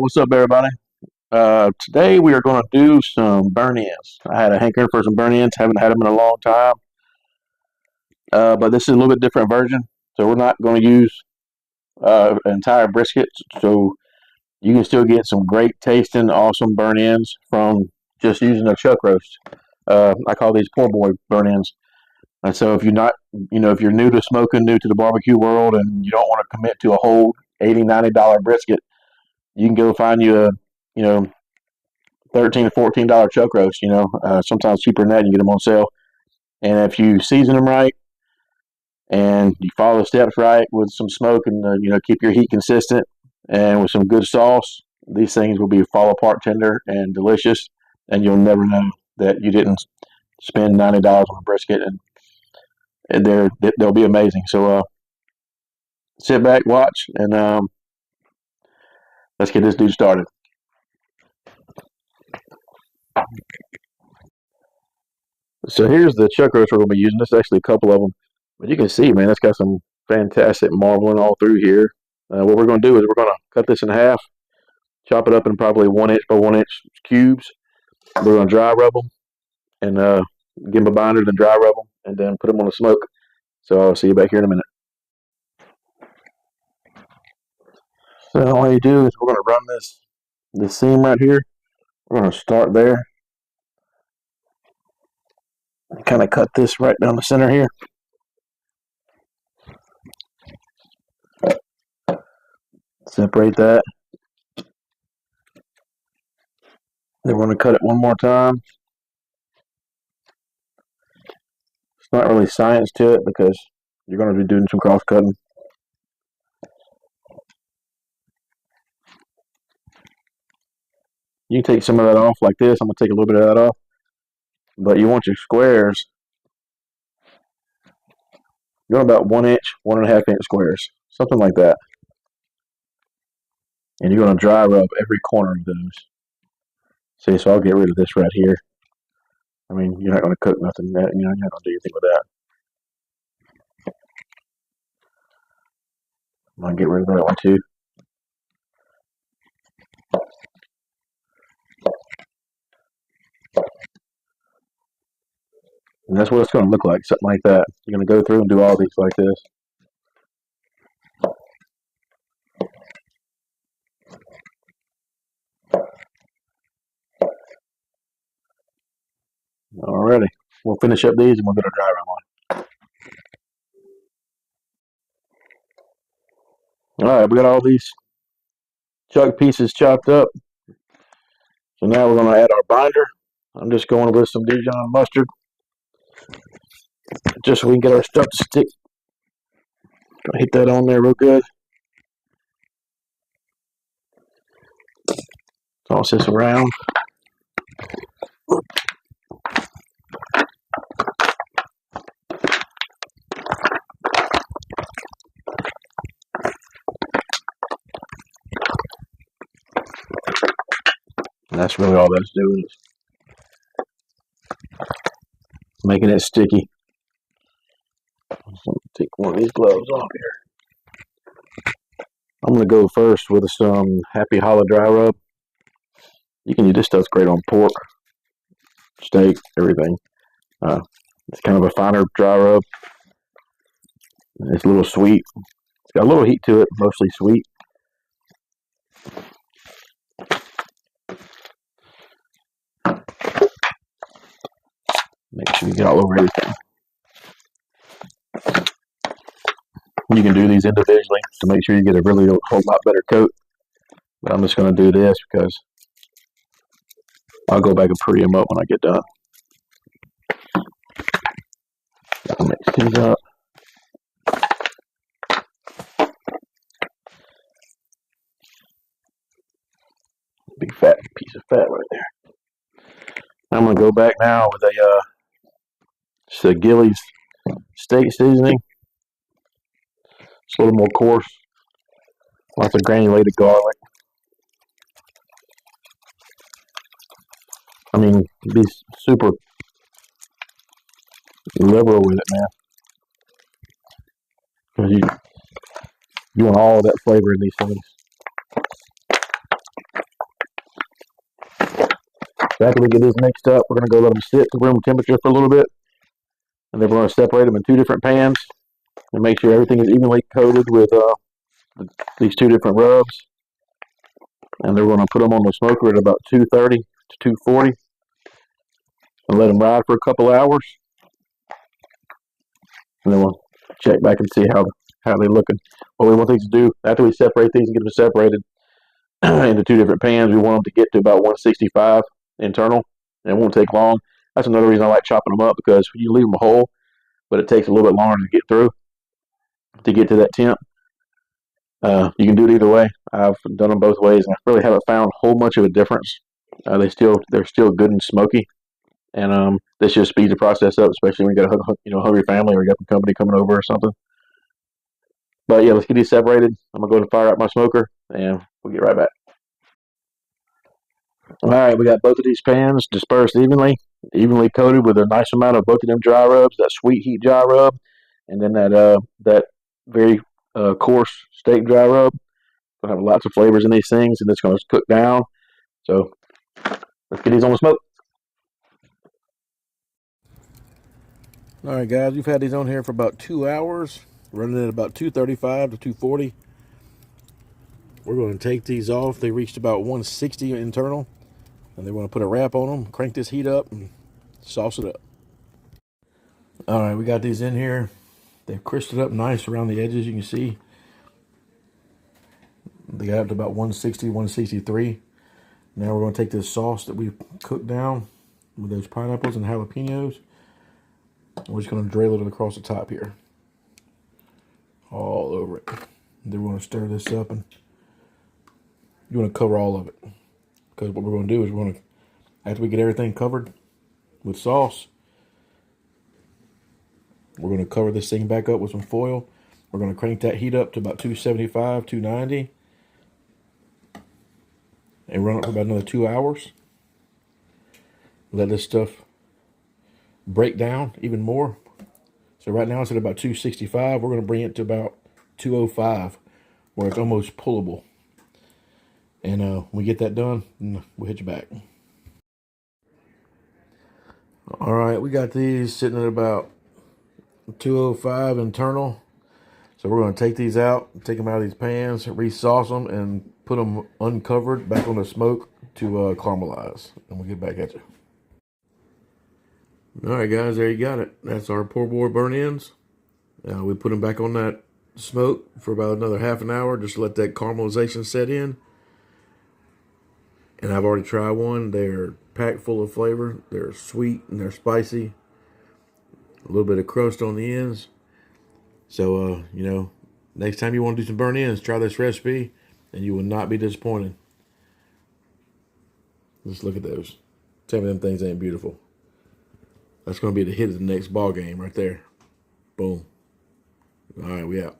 what's up, everybody? Today we are going to do some burn-ins. I had a hankering for some burn-ins. Haven't had them in a long time, but this is a little bit different version. So we're not going to use an entire brisket. So you can still get some great tasting, awesome burn-ins from just using a chuck roast. I call these poor boy burn-ins. And so if you're not, if you're new to smoking, new to the barbecue world, and you don't want to commit to a whole $80, $90 brisket, you can go find you a, $13 to $14 chuck roast. Sometimes cheaper than that. You get them on sale, and if you season them right and you follow the steps right with some smoke and keep your heat consistent and with some good sauce, these things will be fall apart tender and delicious, and you'll never know that you didn't spend $90 on a brisket, and they'll be amazing. So sit back, watch, and let's get this dude started. So here's the chuck roast we're going to be using. This is actually a couple of them, but you can see, man, it's got some fantastic marbling all through here. What we're going to do is we're going to cut this in half, chop it up in probably 1 inch by 1 inch cubes. We're going to dry rub them and give them a binder, then dry rub them, and then put them on the smoke. So I'll see you back here in a minute. So all you do is we're going to run this seam right here. We're going to start there. Kind of cut this right down the center here. Separate that. Then we're going to cut it one more time. It's not really science to it because you're going to be doing some cross cutting. You can take some of that off like this. I'm going to take a little bit of that off. But you want your squares, you want about 1 inch, 1.5 inch squares, something like that. And you're going to dry rub every corner of those. See, so I'll get rid of this right here. I mean, you're not going to cook nothing. You're not going to do anything with that. I'm going to get rid of that one too. And that's what it's going to look like, something like that. You're going to go through and do all these like this. Alrighty, we'll finish up these and we'll get our dry rub on. Alright, we got all these chuck pieces chopped up. So now we're going to add our binder. I'm just going with some Dijon mustard, just so we can get our stuff to stick. Gonna hit that on there real good. Toss this around. And that's really all that's doing is making it sticky. So take one of these gloves off here. I'm going to go first with some Happy Hollow dry rub. You can use this stuff's great on pork, steak, everything. It's kind of a finer dry rub. It's a little sweet. It's got a little heat to it, mostly sweet. Make sure you get all over everything. You can do these individually to make sure you get a whole lot better coat. But I'm just going to do this because I'll go back and pretty them up when I get done. I'll mix these up. Big fat piece of fat right there. I'm going to go back now with a Gillies steak seasoning. It's a little more coarse. Lots of granulated garlic. I mean, be super liberal with it, man. Because you want all of that flavor in these things. So after we get these mixed up, we're going to go let them sit to room temperature for a little bit. And then we're going to separate them in 2 different pans and make sure everything is evenly coated with these 2 different rubs. And then we're going to put them on the smoker at about 230 to 240 and let them ride for a couple hours. And then we'll check back and see how they're looking. What we want these to do, after we separate these and get them separated into 2 different pans, we want them to get to about 165 internal. And it won't take long. That's another reason I like chopping them up, because you leave them whole, but it takes a little bit longer to get through, to get to that temp. You can do it either way. I've done them both ways, and I really haven't found a whole much of a difference. They're still good and smoky, and this just speeds the process up, especially when you got a hungry family or you got some company coming over or something. But yeah, let's get these separated. I'm gonna go ahead and fire up my smoker, and we'll get right back. All right, we got both of these pans dispersed evenly coated with a nice amount of both of them dry rubs, that sweet heat dry rub, and then that very coarse steak dry rub. We'll have lots of flavors in these things, and it's going to cook down. So let's get these on the smoke. All right, guys, we've had these on here for about 2 hours, running at about 235 to 240. We're going to take these off. They reached about 160 internal, and they want to put a wrap on them, crank this heat up, and sauce it up. All right, we got these in here. They've crystaled up nice around the edges, you can see. They got up to about 160, 163. Now we're going to take this sauce that we cooked down with those pineapples and jalapenos. We're just going to drizzle it across the top here. All over it. Then we're going to stir this up, and you want to cover all of it. Because what we're going to do is we're going to, after we get everything covered with sauce, we're going to cover this thing back up with some foil. We're going to crank that heat up to about 275, 290. And run it for about another 2 hours. Let this stuff break down even more. So right now it's at about 265. We're going to bring it to about 205, where it's almost pullable. And when we get that done, we'll hit you back. All right, we got these sitting at about 205 internal. So we're going to take these out, take them out of these pans, re-sauce them, and put them uncovered back on the smoke to caramelize. And we'll get back at you. All right, guys, there you got it. That's our poor boy burnt ends. We put them back on that smoke for about another half an hour, just to let that caramelization set in. And I've already tried one. They're packed full of flavor. They're sweet and they're spicy. A little bit of crust on the ends. So, next time you want to do some burnt ends, try this recipe, and you will not be disappointed. Just look at those. Tell me them things ain't beautiful. That's going to be the hit of the next ball game right there. Boom. All right, we out.